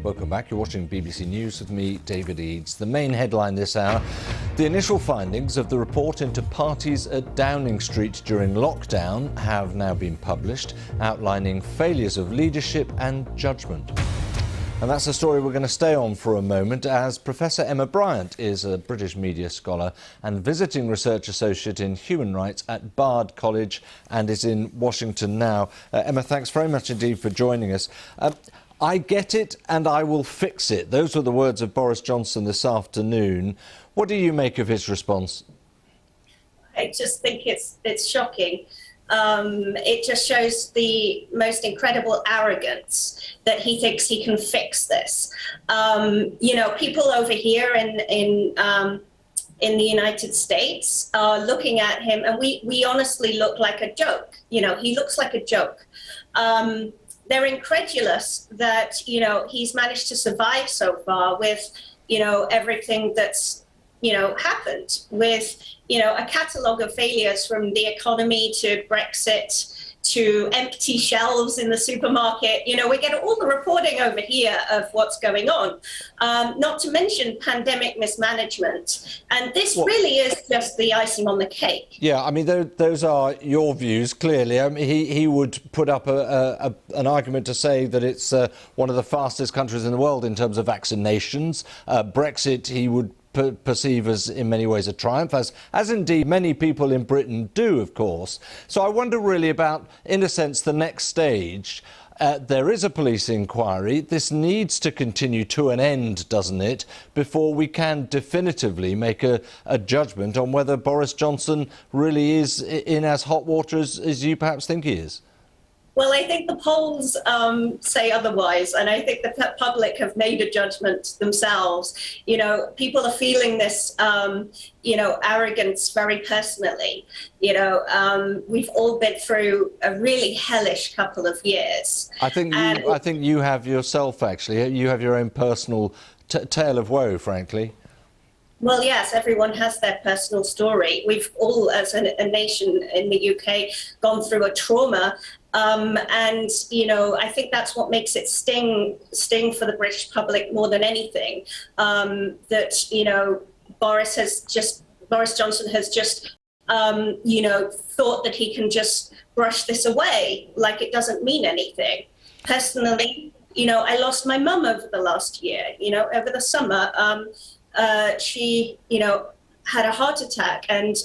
Welcome back. You're watching BBC News with me, David Eads. The main headline this hour: the initial findings of the report into parties at Downing Street during lockdown have now been published, outlining failures of leadership and judgment. And that's a story we're going to stay on for a moment, as Professor Emma Briant is a British media scholar and visiting research associate in human rights at Bard College and is in Washington now. Emma, thanks very much indeed for joining us. I get it and I will fix it. Those were the words of Boris Johnson this afternoon. What do you make of his response? I just think it's shocking. It just shows the most incredible arrogance that he thinks he can fix this. You know, people over here in the United States are looking at him, and we honestly look like a joke. You know, he looks like a joke. They're incredulous that, you know, he's managed to survive so far with, you know, everything that's, you know, happened with, you know, a catalogue of failures, from the economy to Brexit to empty shelves in the supermarket. You know, we get all the reporting over here of what's going on, not to mention pandemic mismanagement. And this really is just the icing on the cake. Yeah, I mean, those are your views, clearly. I mean, he would put up an argument to say that it's one of the fastest countries in the world in terms of vaccinations. Brexit, he would perceive as in many ways a triumph, as indeed many people in Britain do, of course. So I wonder really about, in a sense, the next stage. There is a police inquiry. This needs to continue to an end, doesn't it, before we can definitively make a judgment on whether Boris Johnson really is in as hot water as you perhaps think he is? Well, I think the polls say otherwise, and I think the public have made a judgment themselves. You know, people are feeling this, you know, arrogance very personally. You know, we've all been through a really hellish couple of years. I think you have yourself, actually. You have your own personal tale of woe, frankly. Well, yes, everyone has their personal story. We've all, as a nation in the UK, gone through a trauma. And, you know, I think that's what makes it sting for the British public more than anything, that, you know, Boris Johnson has just, you know, thought that he can just brush this away like it doesn't mean anything. Personally, you know, I lost my mum over the last year, you know, over the summer. She, you know, had a heart attack, and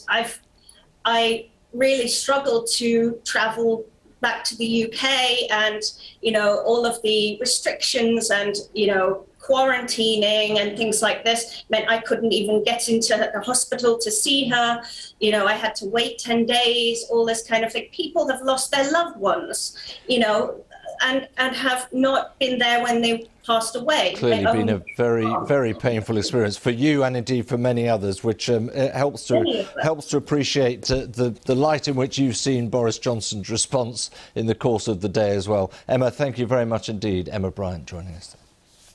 I really struggled to travel back to the UK, and, you know, all of the restrictions and, you know, quarantining and things like this meant I couldn't even get into the hospital to see her. You know, I had to wait 10 days, all this kind of thing. People have lost their loved ones, you know, and have not been there when they passed away. Clearly been a very, very painful experience for you and indeed for many others, which helps to appreciate the light in which you've seen Boris Johnson's response in the course of the day as well. Emma, thank you very much indeed. Emma Briant joining us.